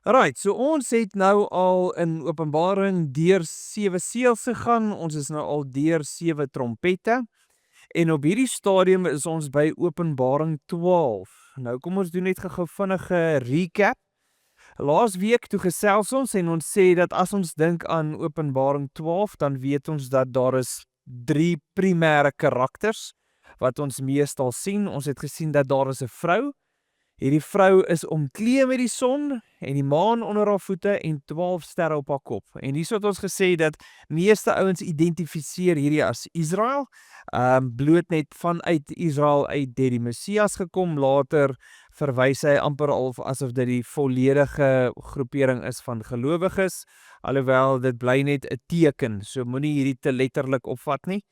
Alright, so ons het nou al in Openbaring deur 7 seels gegaan, ons is nou al deur 7 trompette, en op hierdie stadium is ons by Openbaring 12. Nou kom ons doen net gou vinnige recap. Laas week toe gesels ons en ons sê dat as ons dink aan Openbaring 12, dan weet ons dat daar is 3 primêre karakters wat ons meestal sien. Ons het gesien dat daar is 'n vrou. Hierdie vrou is omklee met die son en die maan onder haar voete en 12 sterre op haar kop. En hierso het ons gesê dat meeste ouens identifiseer hierdie as Israel, bloot net vanuit Israel uit het die Messias gekom, later verwys hy amper al asof dit die volledige groepering is van gelowiges, alhoewel dit bly net 'n teken, so moenie hierdie te letterlik opvat nie.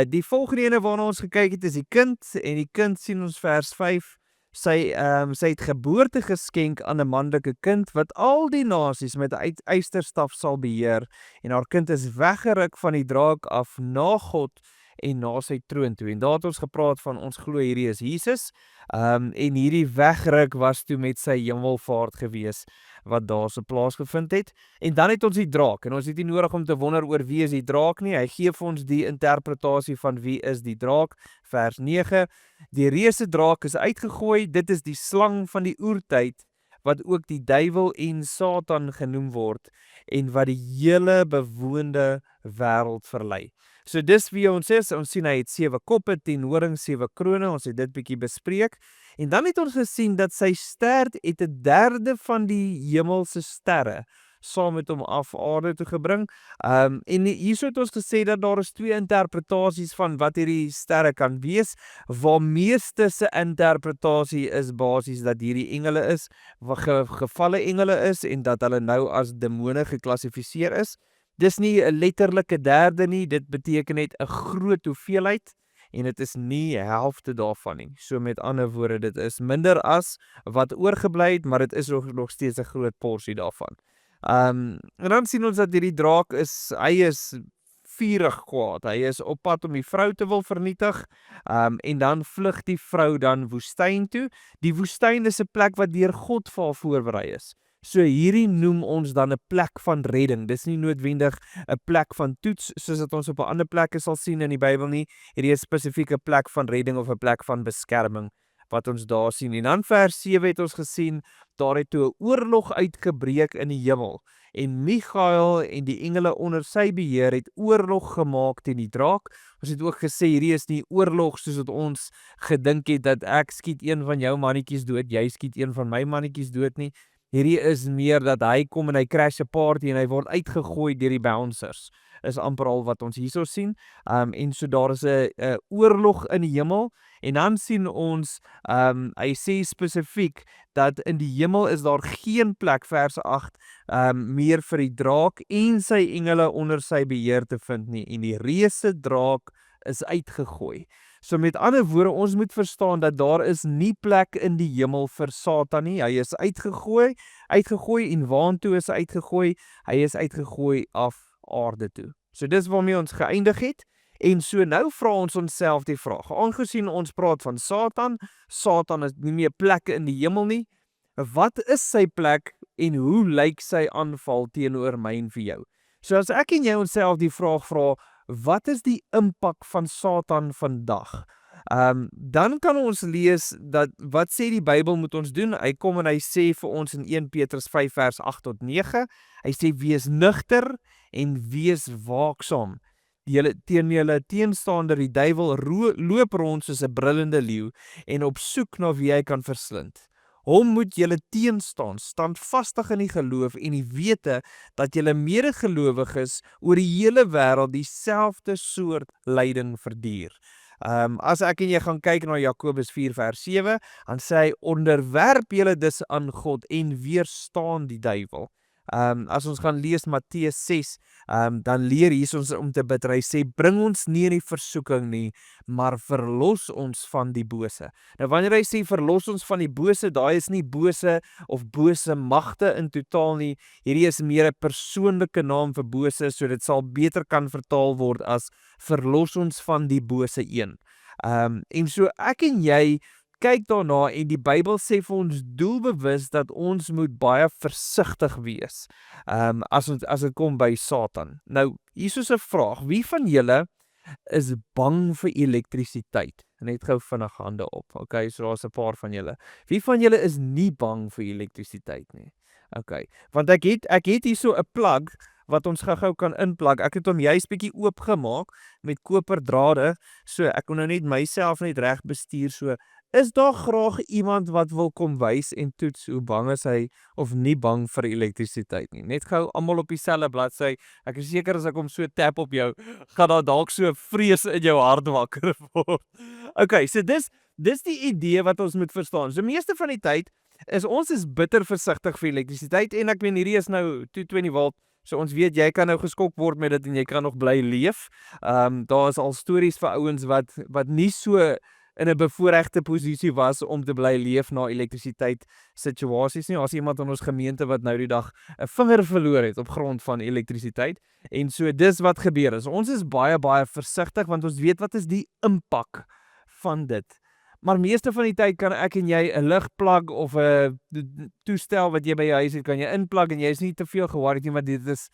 Die volgende ene waarna ons gekyk het is die kind, en die kind sien ons vers 5, sy het geboorte geskenk aan 'n manlike kind wat al die nasies met 'n ysterstaf sal beheer, en haar kind is weggeruk van die draak af na God en na sy troon toe. En daar het ons gepraat van ons glo hierdie is Jesus, en hierdie wegruk was toe met sy hemelvaart gewees wat daar so plaasgevind het. En dan het ons die draak, en ons het nie nodig om te wonder oor wie is die draak nie, hy gee vir ons die interpretasie van wie is die draak, vers 9, die reuse draak is uitgegooi, dit is die slang van die oertyd, wat ook die duiwel en Satan genoem word, en wat die hele bewoonde wêreld verlei. So dis wie ons is, ons sien hy het 7 koppe, 10 horings, 7 krone, ons het dit bietjie bespreek, en dan het ons gesien dat sy stert het 'n derde van die hemelse sterre saam met hom af aarde toe gebring, en hierso het ons gesê dat daar is 2 interpretasies van wat hierdie sterre kan wees, waar meeste se interpretasie is basies dat hierdie engele is, wat gevalle engele is, en dat hulle nou as demone geklassifiseer is. Dis nie 'n letterlike derde nie, dit beteken net 'n groot hoeveelheid, en dit is nie helfte daarvan nie. So met ander woorde, dit is minder as wat oorgebly het, maar dit is nog steeds 'n groot porsie daarvan. En dan sien ons dat hierdie draak hy is vurig kwaad, hy is op pad om die vrou te wil vernietig, en dan vlug die vrou dan woestyn toe. Die woestyn is 'n plek wat deur God vir haar voorberei is. So hierdie noem ons dan 'n plek van redding, dis nie noodwendig 'n plek van toets, soos dat ons op 'n ander plekke sal sien in die Bybel nie, hierdie is 'n spesifieke plek van redding of 'n plek van beskerming, wat ons daar sien. En dan vers 7 het ons gesien, daar het toe 'n oorlog uitgebreek in die hemel, en Michael en die engele onder sy beheer het oorlog gemaak teen die draak. Ons het ook gesê, hierdie is nie oorlog soos wat ons gedink het, dat ek skiet een van jou mannetjies dood, jy skiet een van my mannetjies dood nie. Hierdie is meer dat hy kom en hy crash 'n party en hy word uitgegooi deur die bouncers, is amper al wat ons hierso sien, en so daar is 'n oorlog in die hemel, en dan sien ons, hy sê spesifiek, dat in die hemel is daar geen plek, vers 8, meer vir die draak en sy engele onder sy beheer te vind nie, en die reuse draak is uitgegooi. So met ander woorde, ons moet verstaan dat daar is nie plek in die hemel vir Satan nie, hy is uitgegooi, en waantoe is hy uitgegooi? Hy is uitgegooi af aarde toe. So dis waarmee ons geëindig het, en so nou vra ons onsself die vraag, aangesien ons praat van Satan is nie meer plek in die hemel nie, wat is sy plek en hoe lyk sy aanval teenoor my en vir jou? So as ek en jy onsself die vraag vra, wat is die impak van Satan vandag? Dan kan ons lees dat, wat sê die Bybel moet ons doen? Hy kom en hy sê vir ons in 1 Petrus 5 vers 8 tot 9, hy sê, wees nugter en wees waaksaam. Teen julle teenstander die duiwel loop rond soos 'n brullende leeu, en op soek na wie hy kan verslind. Hom moet julle teenstaan, standvastig in die geloof en die wete dat julle medegelowiges oor die hele wêreld dieselfde soort lyding verduur. As ek en jy gaan kyk na Jakobus 4 vers 7, dan sê hy, onderwerp julle dus aan God en weerstaan die duiwel. As ons gaan lees Matteus 6, dan leer Jesus om te bid, hy sê, bring ons nie in die versoeking nie, maar verlos ons van die bose. Nou wanneer hy sê, verlos ons van die bose, daai is nie bose of bose magte in totaal nie, hierdie is meer 'n persoonlike naam vir bose, so dit sal beter kan vertaal word as verlos ons van die bose een. En so ek en jy kyk daarna en die Bybel sê vir ons doelbewus dat ons moet baie versigtig wees as dit kom by Satan. Nou, hier is 'n vraag, wie van julle is bang vir elektrisiteit? Net gou vinnig hande op, okay, so daar's 'n paar van julle. Wie van julle is nie bang vir elektrisiteit nie? Okay, want ek het hier so 'n plug wat ons gou kan inplug. Ek het hom juist bietjie oopgemaak met koperdrade, so ek kon nou net myself net reg bestuur. So, is daar graag iemand wat wil kom wys en toets hoe bang is hy of nie bang vir elektrisiteit nie? Net gou almal op dieselfde bladsy. Ek is seker as ek hom so tap op jou, gaan daar dalk so vrees in jou hart wakker word. Okay, so dis die idee wat ons moet verstaan. So meeste van die tyd is ons bitter versigtig vir elektrisiteit en ek meen hierdie is nou 220 volt. So ons weet jy kan nou geskok word met dit en jy kan nog bly leef. Daar is al stories vir ouens wat nie so in 'n bevoorregte posisie was om te bly leef na elektrisiteit situasies nie. As iemand in ons gemeente wat nou die dag 'n vinger verloor het op grond van elektrisiteit. En so dis wat gebeur is. Ons is baie versigtig want ons weet wat is die impak van dit. Maar meeste van die tyd kan ek en jy 'n ligplug of 'n toestel wat jy by jou huis het, kan jy inplug en jy is nie te veel ge-worried nie, want dit is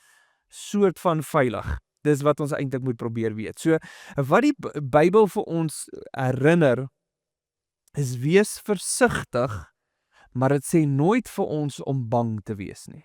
soort van veilig. Dis wat ons eintlik moet probeer weet. So, wat die Bybel vir ons herinner, is wees versigtig, maar dit sê nooit vir ons om bang te wees nie.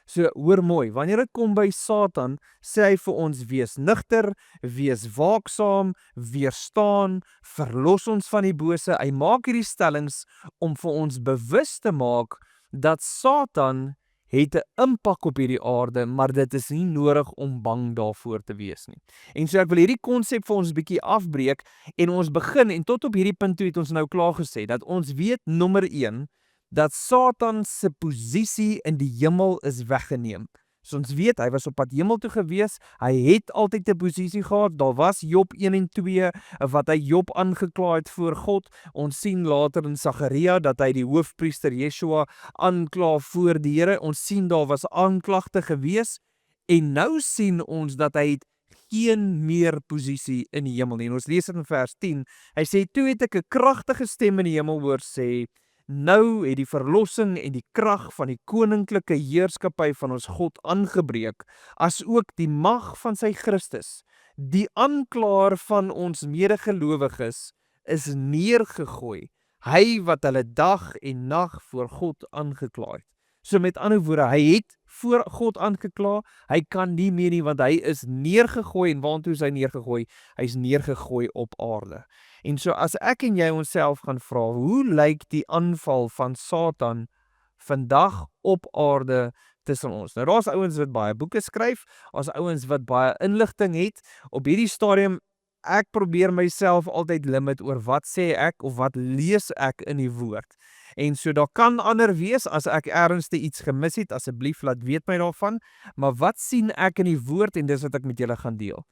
So, hoor mooi, wanneer dit kom by Satan, sê hy vir ons, wees nugter, wees waaksaam, weerstaan, verlos ons van die bose. Hy maak hierdie stellings om vir ons bewus te maak dat Satan het 'n impak op hierdie aarde, maar dit is nie nodig om bang daarvoor te wees nie. En so ek wil hierdie konsep vir ons bietjie afbreek en ons begin, en tot op hierdie punt toe het ons nou klaar gesê, dat ons weet nommer 1, dat Satan se posisie in die hemel is weggeneem. So ons weet, hy was op pad hemel toe gewees, hy het altyd 'n posisie gehad, daar was Job 1 en 2, wat hy Job aangekla het voor God. Ons sien later in Sagaria, dat hy die hoofpriester Yeshua aankla voor die Here. Ons sien daar was aanklagte gewees, en nou sien ons dat hy het geen meer posisie in die hemel nie. En ons lees dit in vers 10, hy sê, toe het ek 'n kragtige stem in die hemel hoor sê, nou het die verlossing en die krag van die koninklike heerskappy van ons God aangebreek, as ook die mag van sy Christus. Die aanklaer van ons medegelowiges is neergegooi, hy wat hulle dag en nag voor God aangekla het. So met ander woorde, hy het voor God aangekla, hy kan nie meer nie, want hy is neergegooi, en waartoe is hy neergegooi? Hy is neergegooi op aarde. En so as ek en jy onsself gaan vra, hoe lyk die aanval van Satan vandag op aarde tussen ons? Nou daar's ouens wat baie boeke skryf, daar's ouens wat baie inligting het. Op hierdie stadium, ek probeer myself altyd limit oor wat sê ek of wat lees ek in die woord. En so daar kan ander wees, as ek ernstig iets gemis het, asseblief laat weet my daarvan, maar wat sien ek in die woord, en dis wat ek met julle gaan deel.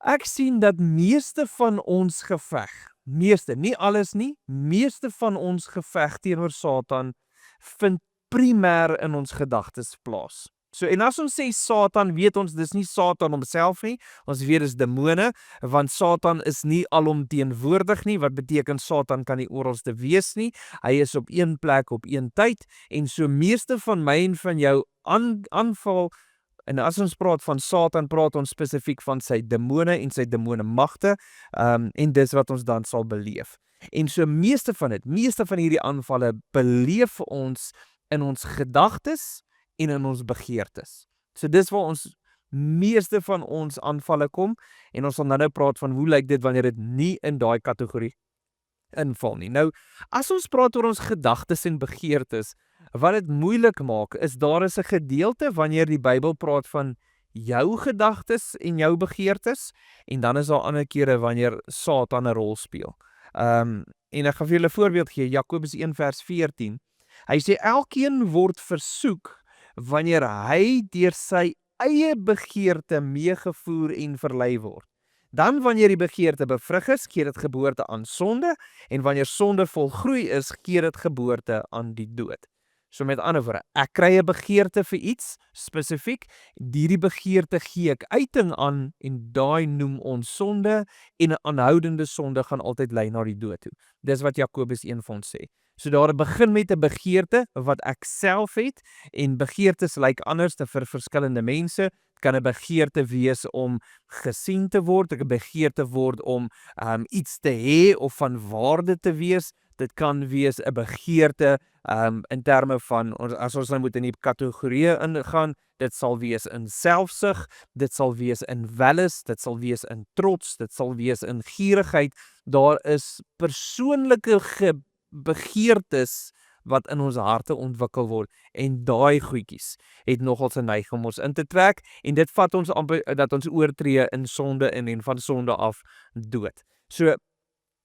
Ek sien dat meeste van ons geveg, nie alles nie, meeste van ons geveg teenoor Satan, vind primêr in ons gedagtes plaas. So, en as ons sê Satan, weet ons dis nie Satan homself nie, ons weet dis demone, want Satan is nie alomteenwoordig nie, wat beteken Satan kan nie oralste wees nie, hy is op een plek op een tyd, en so meeste van my en van jou aanval, en as ons praat van Satan, praat ons spesifiek van sy demone en sy demone magte, en dis wat ons dan sal beleef. En so meeste van hierdie aanvalle beleef ons in ons gedagtes en in ons begeertes. So dis waar ons meeste van ons aanvalle kom, en ons sal nou praat van hoe lyk dit wanneer dit nie in daai kategorie inval nie. Nou, as ons praat oor ons gedagtes en begeertes, wat dit moeilik maak, is daar is 'n gedeelte wanneer die Bybel praat van jou gedagtes en jou begeertes, en dan is daar ander kere wanneer Satan 'n rol speel. En ek gaan vir julle 'n voorbeeld gee, Jakobus 1 vers 14. Hy sê, elkeen word versoek wanneer hy deur sy eie begeerte meegevoer en verlei word. Dan wanneer die begeerte bevrug is, gee dit geboorte aan sonde, en wanneer sonde volgroei is, gee dit geboorte aan die dood. So met ander woorde, ek kry 'n begeerte vir iets spesifiek, hierdie begeerte gee ek uiting aan en daai noem ons sonde en 'n aanhoudende sonde gaan altyd lei na die dood toe. Dis wat Jakobus 1 vir ons sê. So daar begin met 'n begeerte wat ek self het en begeertes lyk anders vir verskillende mense. Dit kan 'n begeerte wees om gesien te word, 'n begeerte word om iets te hê of van waarde te wees. Dit kan wees 'n begeerte in terme van, as ons nou moet in die kategorieë ingaan, dit sal wees in selfsug, dit sal wees in welis, dit sal wees in trots, dit sal wees in gierigheid. Daar is persoonlike begeertes wat in ons harte ontwikkel word en daai goedjies het nogal 'n neiging om ons in te trek en dit vat ons amper dat ons oortree in sonde en van sonde af dood. So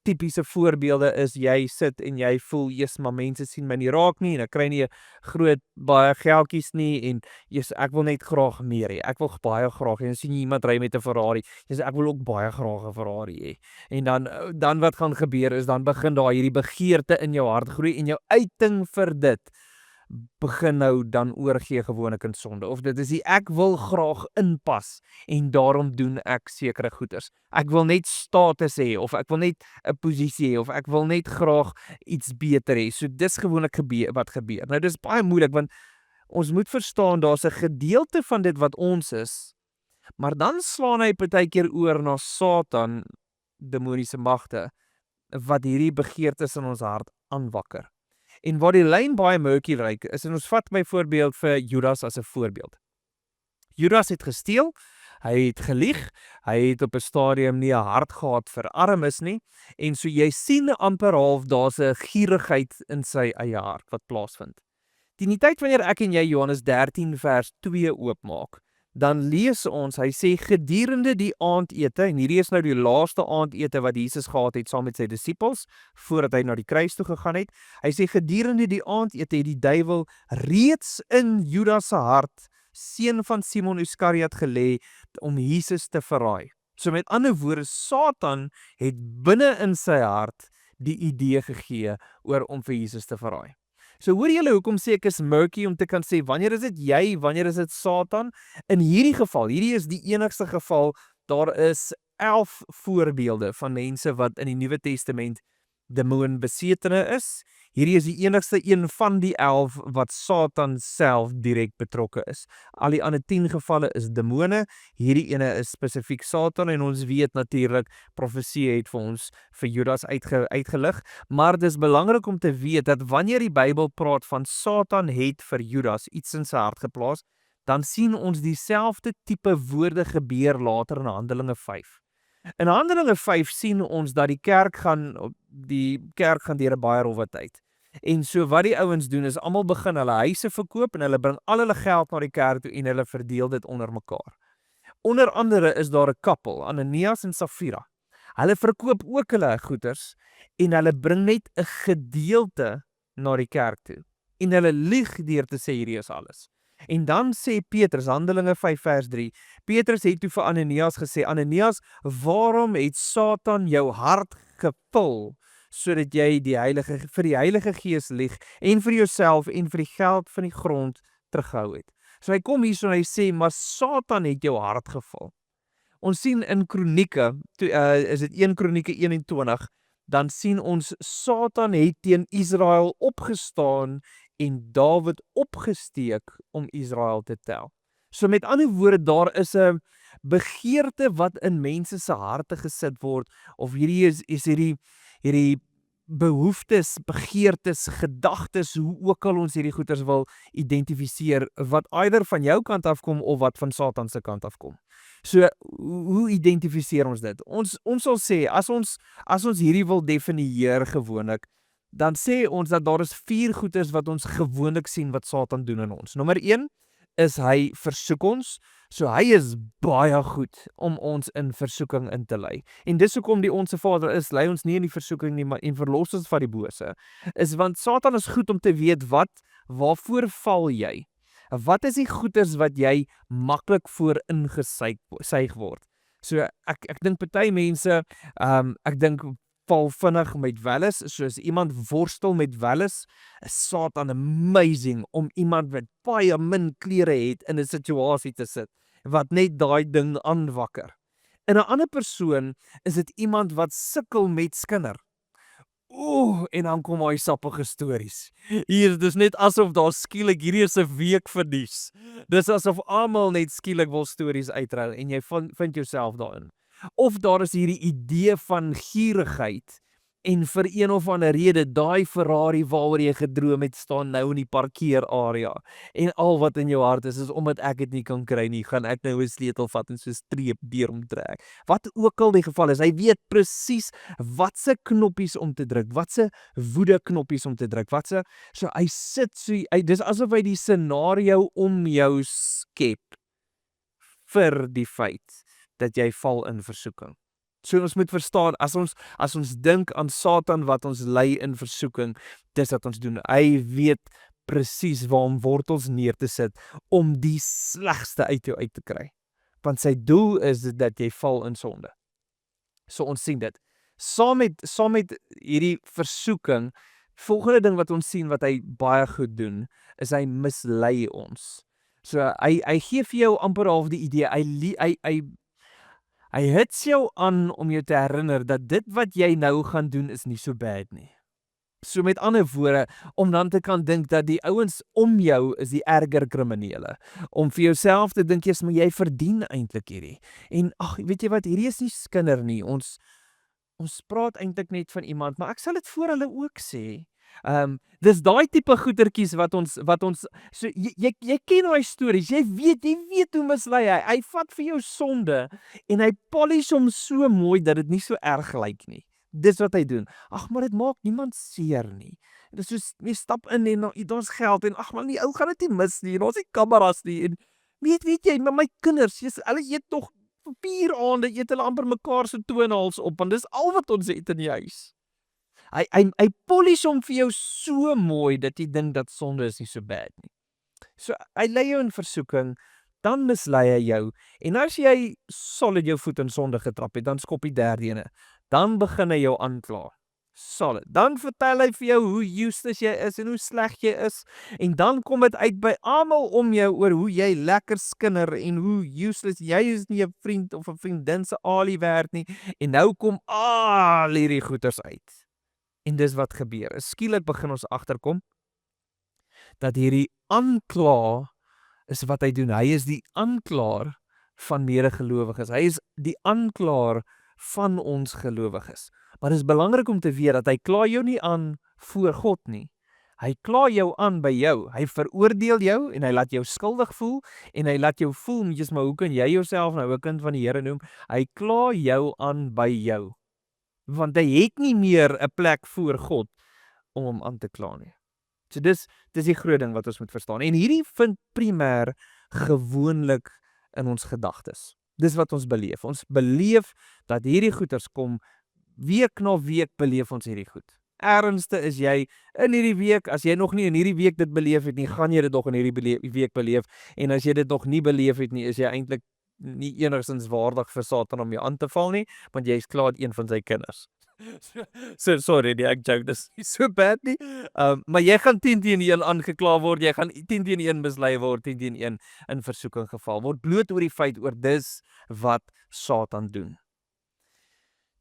tipiese voorbeelde is jy sit en jy voel, "Jesus, maar mense sien my nie raak nie en ek kry nie 'n groot baie geldjies nie en Jesus, ek wil net graag meer hê. Ek wil baie graag hê." En sien jy iemand ry met 'n Ferrari. Jy sê, "Ek wil ook baie graag 'n Ferrari hê." En dan wat gaan gebeur is dan begin daar hierdie begeerte in jou hart groei en jou uiting vir dit begin nou dan oorgee gewoonlik in sonde. Of dit is ek wil graag inpas en daarom doen ek sekere goeders. Ek wil net status hê of ek wil net 'n posisie hê of ek wil net graag iets beter hê. So dis gewoonlik wat gebeur. Nou dis baie moeilik want ons moet verstaan daar's 'n gedeelte van dit wat ons is, maar dan slaan hy partykeer oor na Satan, demoniese magte, wat hierdie begeertes in ons hart aanwakker. En waar die lyn baie murky lyk, is en ons vat byvoorbeeld vir Judas as 'n voorbeeld. Judas het gesteel, hy het gelieg, hy het op 'n stadium nie 'n hart gehad vir armes nie, en so jy sien amper half daar's 'n gierigheid in sy eie hart wat plaasvind. Teen die tyd wanneer ek en jy Johannes 13 vers 2 oopmaak, dan lees ons, hy sê gedurende die aandete, en hierdie is nou die laaste aandete wat Jesus gehad het saam met sy disippels, voordat hy na die kruis toe gegaan het, hy sê gedurende die aandete het die duiwel reeds in Judas se hart, seun van Simon Iskariot, gelê om Jesus te verraai. So met ander woorde, Satan het binne in sy hart die idee gegee oor om vir Jesus te verraai. So hoor julle hoekom sê ek is murky om te kan sê, wanneer is dit jy, wanneer is dit Satan? In hierdie geval, hierdie is die enigste geval, daar is 11 voorbeelde van mense wat in die Nuwe Testament demoonbesetene is. Hierdie is die enigste een van die 11 wat Satan self direk betrokke is. Al die ander 10 gevalle is demone, hierdie ene is spesifiek Satan, en ons weet natuurlik, profesie het vir ons vir Judas uitgelig, maar dis belangrik om te weet dat wanneer die Bybel praat van Satan het vir Judas iets in sy hart geplaas, dan sien ons dieselfde tipe woorde gebeur later in Handelinge 5. In Handelinge 5 sien ons dat die kerk gaan deur 'n baie rowwe tyd. En so wat die ouens doen is almal begin hulle huise verkoop en hulle bring al hulle geld na die kerk toe en hulle verdeel dit onder mekaar. Onder andere is daar 'n koppel, Ananias en Safira. Hulle verkoop ook hulle goederes en hulle bring net 'n gedeelte na die kerk toe. En hulle lieg deur te sê hierdie is alles. En dan sê Petrus, Handelinge 5 vers 3, Petrus het toe vir Ananias gesê, Ananias, waarom het Satan jou hart gevul, sodat jy vir die Heilige Gees lieg, en vir jouself en vir die geld van die grond teruggehou het. So hy kom hier en hy sê, maar Satan het jou hart gevul. Ons sien in Kronieke, is dit 1 Kronieke 21, dan sien ons Satan het teen Israel opgestaan en Dawid opgesteek om Israel te tel. So met ander woorde, daar is 'n begeerte wat in mense se harte gesit word, of hierdie is hierdie behoeftes, begeertes, gedagtes, hoe ook al ons hierdie goeters wil identifiseer, wat either van jou kant afkom of wat van Satan se kant afkom. So, hoe identifiseer ons dit? Ons sal sê, as ons hierdie wil definieer gewoonlik, dan sê ons dat daar is 4 goeters wat ons gewoonlik sien wat Satan doen in ons. Nommer 1 is hy versoek ons, so hy is baie goed om ons in versoeking in te lei. En dis hoekom die Onse Vader is, lei ons nie in die versoeking nie, maar en verlos ons van die bose. Is want Satan is goed om te weet waarvoor val jy? Wat is die goeters wat jy maklik voor ingesuig word? So ek dink party mense, ek dink val vinnig met welis, soos iemand worstel met welis, is Satan amazing om iemand wat baie min klere het in 'n situasie te sit, wat net daai ding aanwakker. In 'n ander persoon is dit iemand wat sukkel met skinder. En dan kom daai sappige stories. Dis net asof daar skielik hierdie is 'n week vir nuus. Dis asof almal net skielik wil stories uitruil en jy vind jouself daarin. Of daar is hierdie idee van gierigheid en vir een of ander rede daai Ferrari waaroor jy gedroom het staan nou in die parkeerarea en al wat in jou hart is omdat ek dit nie kan kry nie, gaan ek nou 'n sleutel vat en so 'n streep deur hom trek. Wat ook al die geval is, hy weet presies watse knoppies om te druk, watse woede knoppies om te druk, so hy sit so, dis asof hy die scenario om jou skep vir die feit dat jy val in versoeking. So ons moet verstaan, as ons dink aan Satan wat ons lei in versoeking, dis wat ons doen. Hy weet presies waar om wortels neer te sit om die slegste uit jou uit te kry. Want sy doel is dat jy val in sonde. So ons sien dit. Saam met hierdie versoeking, volgende ding wat ons sien wat hy baie goed doen, is hy mislei ons. So hy gee vir jou amper half die idee, hy hits jou aan om jou te herinner dat dit wat jy nou gaan doen is nie so bad nie. So met ander woorde, om dan te kan dink dat die ouens om jou is die erger kriminele. Om vir jouself te dink, maar jy verdien eintlik hierdie. En weet jy wat, hierdie is nie skinder nie. Ons praat eintlik net van iemand, maar ek sal dit voor hulle ook sê. Dis daai tipe goetertjies wat ons so jy ken daai stories, jy weet hoe mislei hy. Hy vat vir jou sonde en hy polish hom so mooi dat dit nie so erg lyk nie. Dis wat hy doen. Maar dit maak niemand seer nie. Dit is soos jy stap in en ons geld en man, die ou gaan dit nie mis nie. En ons het kameras nie en weet jy, maar my kinders, hulle eet tog 4 aande, eet hulle amper mekaar se toonhals op, want dis al wat ons het in die huis. Hy polish hom vir jou so mooi dat jy dink dat sonde is nie so bad nie. So hy lei jou in versoeking, dan mislei hy jou, en as jy solid jou voet in sonde getrap het, dan skop die derde ene, dan begin hy jou aankla. Solid. Dan vertel hy vir jou hoe useless jy is en hoe sleg jy is, en dan kom dit uit by almal om jou oor hoe jy lekker skinder en hoe useless jy is, nie 'n vriend of 'n vriendin se alie werd nie, en nou kom al hierdie goeters uit. En dis wat gebeur. Skielik begin ons agterkom dat hierdie aankla is wat hy doen. Hy is die aanklaer van medegelowiges. Hy is die aanklaer van ons gelowiges. Maar dit is belangrik om te weet dat hy kla jou nie aan voor God nie. Hy kla jou aan by jou. Hy veroordeel jou en hy laat jou skuldig voel en hy laat jou voel, maar hoe kan jy jouself nou 'n kind van die Here noem? Hy kla jou aan by jou. Want hy het nie meer 'n plek voor God om hom aan te kla nie. So dis die groot ding wat ons moet verstaan. En hierdie vind primêr gewoonlik in ons gedagtes. Dis wat ons beleef. Ons beleef dat hierdie goeters kom, week na week beleef ons hierdie goed. Ernstigste is jy in hierdie week, as jy nog nie in hierdie week dit beleef het nie, gaan jy dit nog in hierdie week beleef, en as jy dit nog nie beleef het nie, is jy eintlik nie enigstens waardig vir Satan om jou aan te val nie, want jy is klaar een van sy kinders. So sorry, ek joke, dis nie so bad nie. Maar jy gaan 10-1 aangekla word, jy gaan 10-1 mislei word, 10-1 in versoeking geval word, bloot oor die feit oor dis wat Satan doen.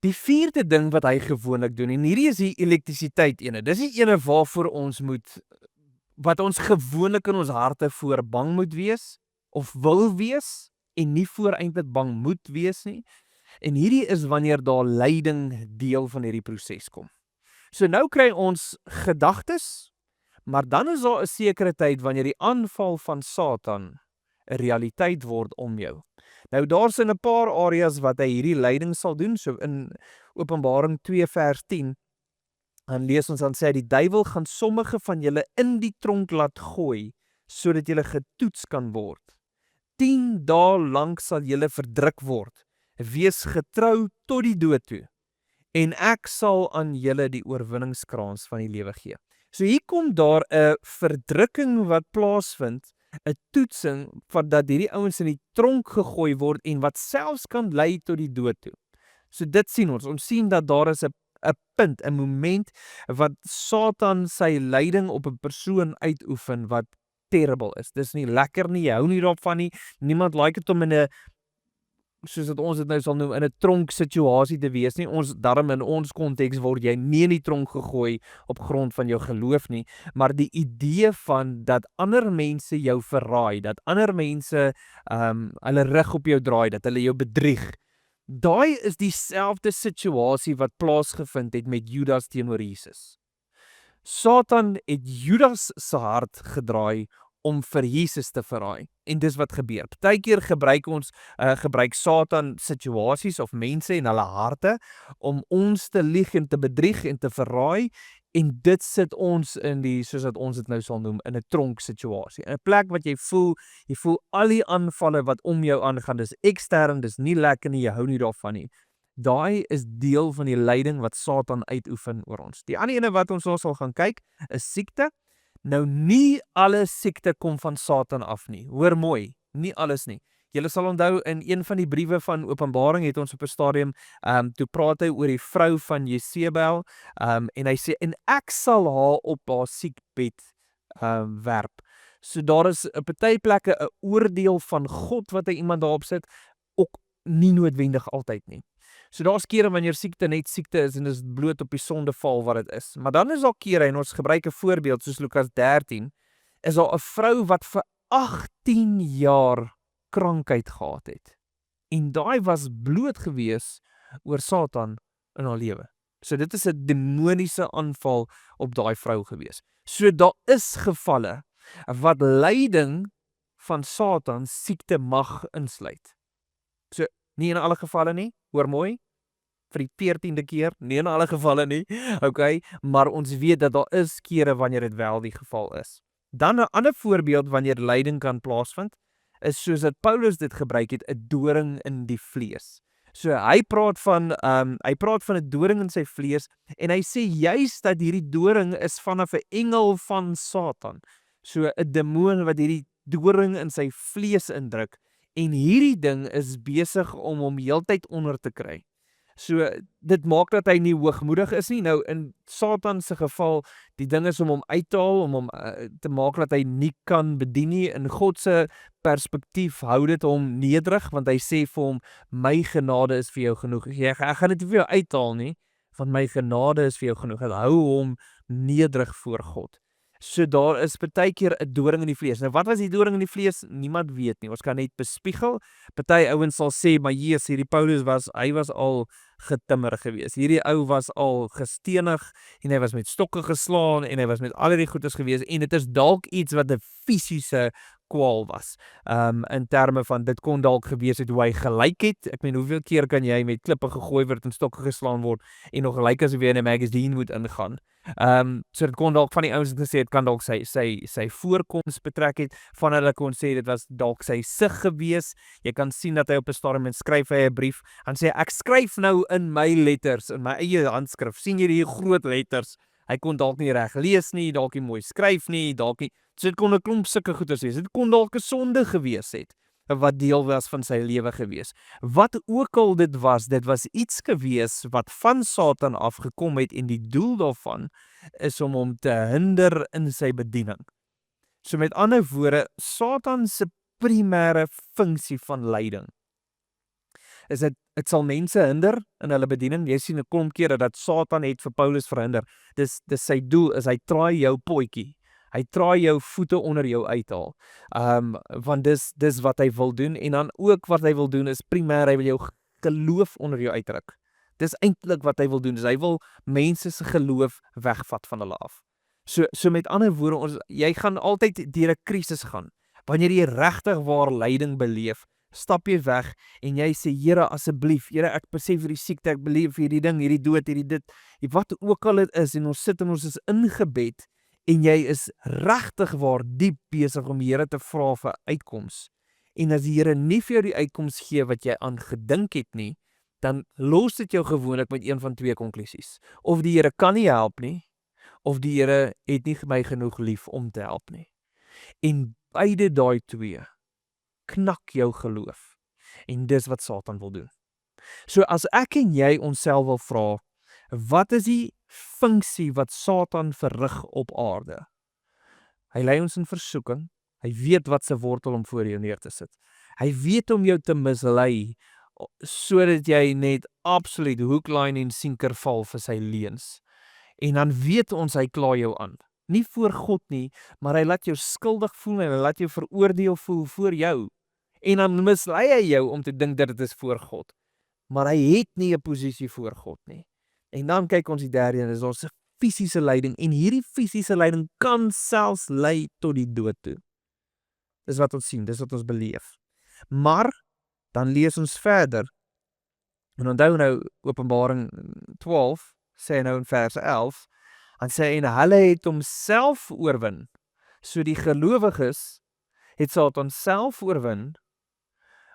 Die vierde ding wat hy gewoonlik doen, en hierdie is die elektrisiteit ene, dis die ene waarvoor ons wat ons gewoonlik in ons harte voor bang moet wees, of wil wees, en nie voor eintlik bang moet wees nie. En hierdie is wanneer daar lyding deel van hierdie proses kom. So nou kry ons gedagtes, maar dan is daar 'n sekere tyd wanneer die aanval van Satan 'n realiteit word om jou. Nou daar's in 'n paar areas wat hy hierdie lyding sal doen, so in Openbaring 2 vers 10, dan lees ons, dan sê hy, die duiwel gaan sommige van julle in die tronk laat gooi, sodat julle getoets kan word. 10 dae lank sal julle verdruk word. Wees getrou tot die dood toe, en ek sal aan julle die oorwinningskraans van die lewe gee. So hier kom daar 'n verdrukking wat plaasvind, 'n toetsing van dat hierdie ouens in die tronk gegooi word en wat selfs kan lei tot die dood toe. So dit sien ons sien dat daar is 'n 'n punt, 'n moment wat Satan sy leiding op 'n persoon uitoefen wat terrible is. Dis nie lekker nie, jy hou nie daarvan nie. Niemand like dit om in 'n, soos wat ons dit nou sal noem, in 'n tronk situasie te wees nie. Ons daarom in ons konteks word jy nie in die tronk gegooi op grond van jou geloof nie, maar die idee van dat ander mense jou verraai, dat ander mense hulle rug op jou draai, dat hulle jou bedrieg. Daai is dieselfde situasie wat plaasgevind het met Judas teenoor Jesus. Satan het Judas se hart gedraai om vir Jesus te verraai. En dis wat gebeur. Partykeer gebruik Satan situasies of mense en hulle harte om ons te lieg en te bedrieg en te verraai, en dit sit ons in die, soos wat ons dit nou sal noem, in 'n tronk situasie. In 'n plek wat jy voel al die aanvalle wat om jou aangaan, dis ekstern, dis nie lekker nie, jy hou nie daarvan nie. Daai is deel van die leiding wat Satan uitoefen oor ons. Die ander ene wat ons nou sal gaan kyk, is siekte. Nou nie alle siekte kom van Satan af nie. Hoor mooi, nie alles nie. Julle sal onthou in een van die briewe van Openbaring het ons op 'n stadium toe praat hy oor die vrou van Jezebel en hy sê en ek sal haar op haar siekbed werp. So daar is 'n party plekke 'n oordeel van God wat hy iemand daarop sit, ook nie noodwendig altyd nie. So daar's kere wanneer siekte net siekte is en dis bloot op die sondeval wat dit is. Maar dan is daar kere, en ons gebruik 'n voorbeeld soos Lukas 13, is daar 'n vrou wat vir 18 jaar krankheid gehad het. En daai was bloot gewees oor Satan in haar lewe. So dit is 'n demoniese aanval op daai vrou gewees. So daar is gevalle wat lyding van Satan siekte mag insluit. So nie in alle gevalle nie, hoor mooi, vir die 14de keer, nie in alle gevalle nie, okay, maar ons weet dat daar is kere wanneer dit wel die geval is. Dan 'n ander voorbeeld wanneer lyding kan plaasvind, is soos dat Paulus dit gebruik het, 'n doring in die vlees. So hy praat van 'n doring in sy vlees, en hy sê juis dat hierdie doring is vanaf 'n engel van Satan. So 'n demoon wat hierdie doring in sy vlees indruk, en hierdie ding is besig om hom heeltyd onder te kry. So dit maak dat hy nie hoogmoedig is nie. Nou in Satan se geval, die ding is om hom uit te haal, om hom te maak dat hy nie kan bedien nie. In God se perspektief hou dit hom nederig, want hy sê vir hom, my genade is vir jou genoeg. Ek gaan dit nie vir jou uithaal nie, want my genade is vir jou genoeg. Dit hou hom nederig voor God. So daar is partykeer 'n doring in die vlees. Nou wat was die doring in die vlees? Niemand weet nie. Ons kan net bespiegel. Party ouens sal sê, maar Jesus, hierdie Paulus hy was al getimmer gewees. Hierdie ou was al gestenig en hy was met stokke geslaan en hy was met al hierdie goedes gewees, en dit is dalk iets wat 'n fisiese kwaal was. In terme van dit kon dalk gewees het hoe hy gelyk het. Ek meen, hoeveel keer kan jy met klippe gegooi word en stokke geslaan word en nog gelyk as jy in 'n magazine moet ingaan? So dit kon dalk van die ouens gesê het kan dalk sy voorkoms betrek het, van hulle kon sê dit was dalk sy sig gewees. Jy kan sien dat hy op 'n stadium skryf hy 'n brief, en sê ek skryf nou in my letters, in my eie handskrif. Sien jy die groot letters? Hy kon dalk nie reg lees nie, dalk nie mooi skryf nie, dalk nie. So dit kon 'n klomp sulke goeders wees. Dit kon dalk 'n sonde gewees het wat deel was van sy lewe gewees. Wat ook al dit was iets gewees wat van Satan afgekom het, en die doel daarvan is om hom te hinder in sy bediening. So met ander woorde, Satan se primêre funksie van lyding is dit sal mense hinder in hulle bediening. Jy sien 'n klomp kere dat Satan het vir Paulus verhinder. Dis sy doel is hy traai jou potjie. Hy traai jou voete onder jou uithaal. Want dis wat hy wil doen, en dan ook wat hy wil doen is primêr hy wil jou geloof onder jou uitdruk. Dis eintlik wat hy wil doen, is hy wil mense se geloof wegvat van hulle af. So met ander woorde, jy gaan altyd deur 'n krisis gaan. Wanneer jy regtig waar lyding beleef, stap jy weg en jy sê, Here, asseblief, Here, ek besef hierdie siekte, ek beleef hierdie ding, hierdie dood, hierdie dit, wat ook al dit is, en ons sit en ons is in gebed, en jy is regtig waar diep besig om die Here te vra vir uitkoms. En as die Here nie vir jou die uitkoms gee wat jy aan gedink het nie, dan los dit jou gewoonlik met een van twee konklusies. Of die Here kan nie help nie, of die Here het nie my genoeg lief om te help nie. En beide daai twee knak jou geloof. En dis wat Satan wil doen. So as ek en jy onsself wil vra, Wat is die funksie wat Satan verrig op aarde? Hy lei ons in versoeking. Hy weet wat se wortel om voor jou neer te sit. Hy weet om jou te mislei, sodat jy net absoluut hoek, line en sinker val vir sy leuns. En dan weet ons hy kla jou aan. Nie voor God nie, maar hy laat jou skuldig voel en hy laat jou veroordeel voel voor jou. En dan mislei hy jou om te dink dat dit is voor God. Maar hy het nie 'n posisie voor God nie. En dan kyk ons die derde een, is ons 'n fisiese lyding. En hierdie fisiese lyding kan selfs lei tot die dood toe. Dis wat ons sien, dis wat ons beleef. Maar, dan lees ons verder. En onthou nou, Openbaring 12, sê hy nou in vers 11, en sê, en hulle het homself oorwin. So die gelowiges het Satan self oorwin,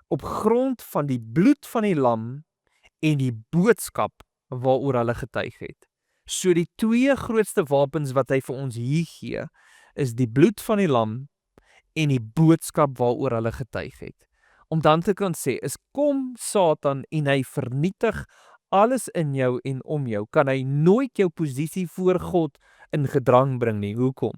op grond van die bloed van die lam, en die boodskap waaroor hulle getuig het. So die twee grootste wapens wat hy vir ons hier gee, is die bloed van die lam, en die boodskap waaroor hulle getuig het. Om dan te kan sê, is kom Satan en hy vernietig alles in jou en om jou, kan hy nooit jou posisie voor God in gedrang bring nie. Hoekom?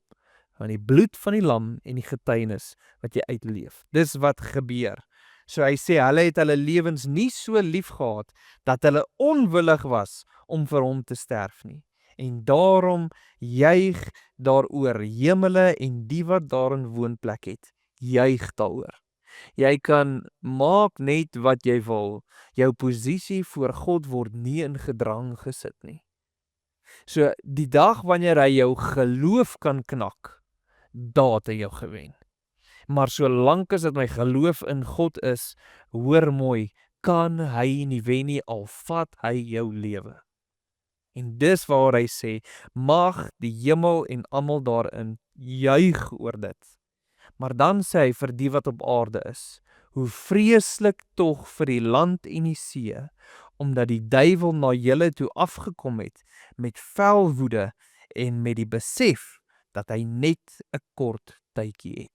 Want die bloed van die lam en die getuienis wat jy uitleef. Dis wat gebeur. So hy sê, hulle het hulle lewens nie so lief gehad, dat hulle onwillig was om vir hom te sterf nie. En daarom juig daaroor hemele en die wat daarin woonplek het, juig daaroor. Jy kan maak net wat jy wil, jou posisie voor God word nie in gedrang gesit nie. So die dag wanneer hy jou geloof kan knak, daar het hy jou gewen. Maar solank as dit my geloof in God is, hoor mooi, kan hy nie wen nie, al vat hy jou lewe. En dis waar hy sê, mag die hemel en almal daarin juig oor dit. Maar dan sê hy vir die wat op aarde is, hoe vreeslik tog vir die land en die see, omdat die duiwel na julle toe afgekom het, met fel woede en met die besef, dat hy net 'n kort tydjie het.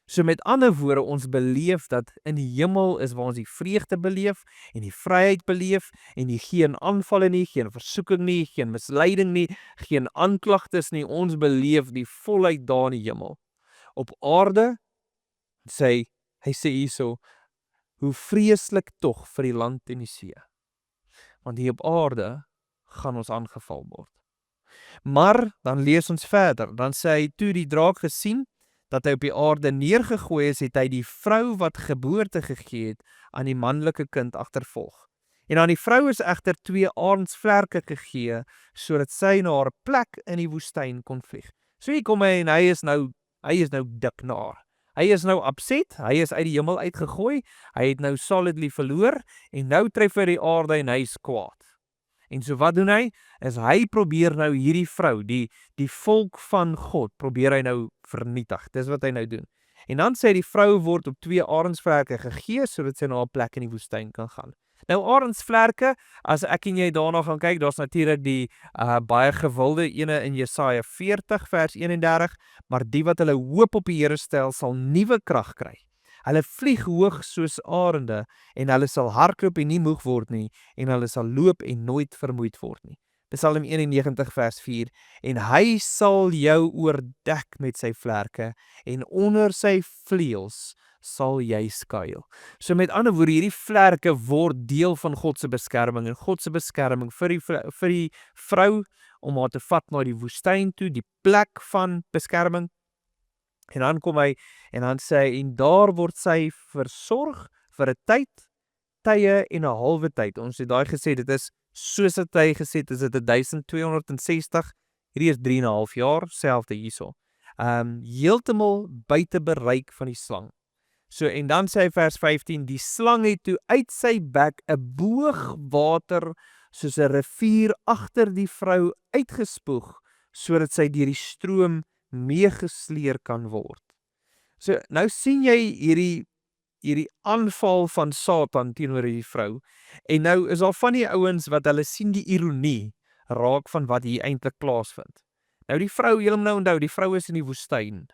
So met ander woorde, ons beleef dat in die hemel is waar ons die vreugde beleef en die vryheid beleef en die geen aanvalle nie, geen versoeking nie, geen misleiding nie, geen aanklagtes nie. Ons beleef die volheid daar in die hemel. Op aarde, hy sê hierso, hoe vreeslik tog vir die land en die see. Want hier op aarde gaan ons aangeval word. Maar, dan lees ons verder, dan sê hy, toe die draak gesien, dat hy op die aarde neergegooi is, het hy die vrou wat geboorte gegee het, aan die manlike kind agtervolg. En aan die vrou is egter 2 arensvlerke gegee, sodat sy na haar plek in die woestyn kon vlieg. So hier kom hy en hy is nou dik naar. Hy is nou upset, hy is uit die hemel uitgegooi, hy het nou solidly verloor, en nou tref hy die aarde en hy is kwaad. En so wat doen hy? Is hy probeer nou hierdie vrou, die volk van God, probeer hy nou vernietig. Dis wat hy nou doen. En dan sê die vrou word op 2 arensvlerke gegee, sodat sy na haar plek in die woestyn kan gaan. Nou arensvlerke, as ek en jy daarna gaan kyk, daar's natuurlik die baie gewilde ene in Jesaja 40 vers 31, maar die wat hulle hoop op die Here stel, sal nuwe krag kry. Hulle vlieg hoog soos arende, en hulle sal hardloop en nie moeg word nie, en hulle sal loop en nooit vermoeid word nie. Psalm 91 vers 4, en hy sal jou oordek met sy vlerke, en onder sy vleuels sal jy skuil. So met ander woorde, hierdie vlerke word deel van God se beskerming, en God se beskerming vir die vrou, om haar te vat na die woestyn toe, die plek van beskerming. En dan kom hy, en dan sê hy, en daar word sy versorg vir 'n tyd, tye en 'n halwe tyd. Ons het daai gesê, dit is soos het hy gesê, is dit 1260, hierdie is 3,5 jaar, selfde hierso. Heeltemal buite bereik van die slang. So, en dan sê hy vers 15, die slang het toe uit sy bek 'n boog water, soos 'n rivier agter die vrou uitgespoeg, sodat sy deur die stroom meegesleer kan word. So, nou sien jy hierdie aanval van Satan teenoor die vrou, en nou is al van die ouens wat hulle sien die ironie raak van wat hier eintlik plaasvind. Nou die vrou, julle moet nou onthou, die vrou is in die woestyn.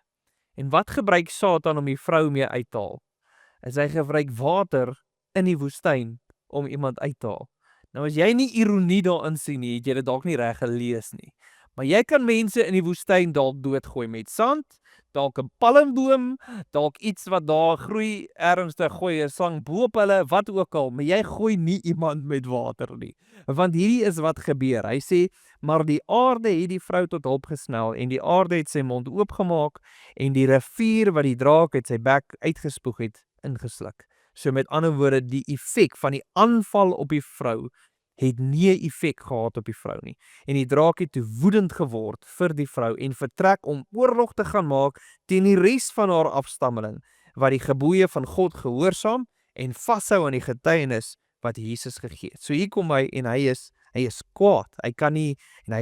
En wat gebruik Satan om die vrou mee uit te haal? Hy gebruik water in die woestyn om iemand uit te haal. Nou as jy nie ironie daarin sien nie, het jy dit dalk nie reg gelees nie. Maar jy kan mense in die woestyn dalk doodgooi met sand, dalk 'n palmboom, dalk iets wat daar groei, ernstig gooi 'n slang bo op hulle, wat ook al, maar jy gooi nie iemand met water nie. Want hierdie is wat gebeur. Hy sê, maar die aarde het die vrou tot hulp gesnel en die aarde het sy mond oopgemaak en die rivier wat die draak uit sy bek uitgespoeg het, ingesluk. So met ander woorde, die effek van die aanval op die vrou het nie 'n effek gehad op die vrou nie. En die draak het toe woedend geword vir die vrou en vertrek om oorlog te gaan maak teen die res van haar afstammeling, wat die gebooie van God gehoorsaam en vashou aan die getuienis wat Jesus gegee het. So hier kom hy en hy is kwaad. Hy kan nie en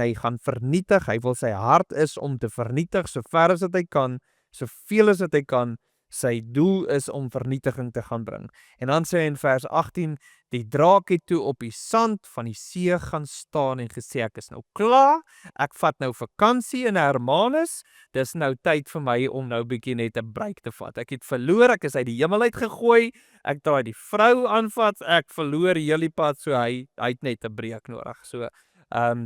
hy gaan vernietig. Hy wil sy hart is om te vernietig so ver as wat hy kan, soveel as wat hy kan. Sy doel is om vernietiging te gaan bring. En dan sê hy in vers 18, die draak het toe op die sand van die see gaan staan en gesê, ek is nou klaar, ek vat nou vakansie in Hermanus, dis nou tyd vir my om nou bietjie net 'n break te vat. Ek het verloor, ek is uit die hemel uitgegooi, ek draai die vrou aanvat, ek verloor hierdie pad, so hy het net 'n breek nodig. So,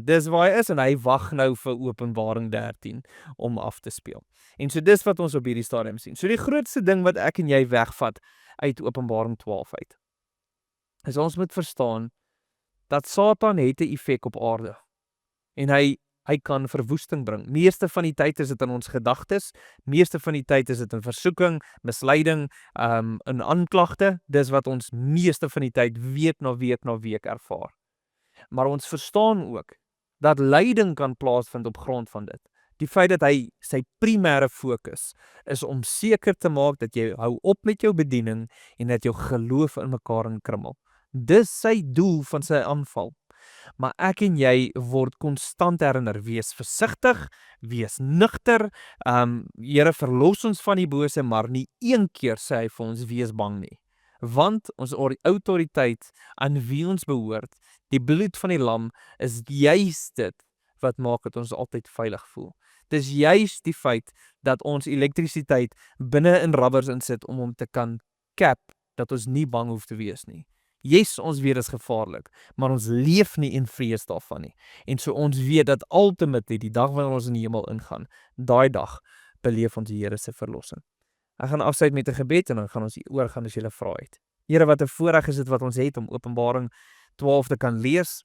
dis waar hy is en hy wag nou vir Openbaring 13 om af te speel. En so dis wat ons op hierdie stadium sien. So die grootste ding wat ek en jy wegvat uit Openbaring 12 uit, is ons moet verstaan dat Satan het 'n effek op aarde. En hy kan verwoesting bring. Meeste van die tyd is dit in ons gedagtes, meeste van die tyd is dit in versoeking, misleiding, in aanklagte. Dis wat ons meeste van die tyd week na week ervaar. Maar ons verstaan ook dat lyding kan plaasvind op grond van dit. Die feit dat hy sy primêre fokus is om seker te maak dat jy hou op met jou bediening en dat jou geloof in mekaar inkrummel. Dis sy doel van sy aanval. Maar ek en jy word konstant herinner, wees versigtig, wees nugter, Here verlos ons van die bose, maar nie een keer sê hy vir ons wees bang nie. Want ons autoriteit aan wie ons behoort, die bloed van die lam, is juist dit wat maak dat ons altyd veilig voel. Dis juist die feit dat ons elektrisiteit binne in rubbers insit om hom te kan cap, dat ons nie bang hoef te wees nie. Yes, ons weet dit is gevaarlik, maar ons leef nie in vrees daarvan nie. En so ons weet dat ultimately die dag wanneer ons in die hemel ingaan, daai dag beleef ons die Here se verlossing. Ek gaan afsluit met 'n gebed en dan gaan ons oorgaan as julle vra het. Here, wat 'n voorreg is dit wat ons het om Openbaring 12 te kan lees.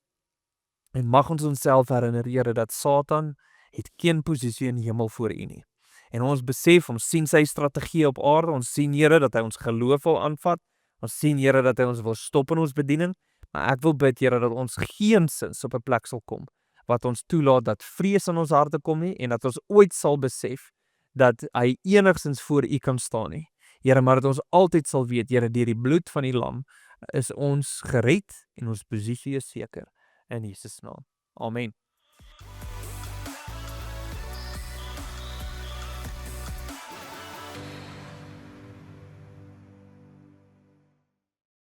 En mag ons onsself herinner, Here, dat Satan het geen posisie in die hemel voor U nie. En ons besef, ons sien sy strategie op aarde, ons sien, Here, dat hy ons geloof wil aanvat, ons sien, Here, dat hy ons wil stop in ons bediening, maar ek wil bid, Here, dat ons geensins op 'n plek sal kom, wat ons toelaat dat vrees in ons harte kom nie, en dat ons ooit sal besef, dat hy enigstens voor U kan staan nie. Here, maar dat ons altyd sal weet, Here, deur die bloed van die lam, is ons gered, en ons posisie is seker, in Jesus naam. Amen.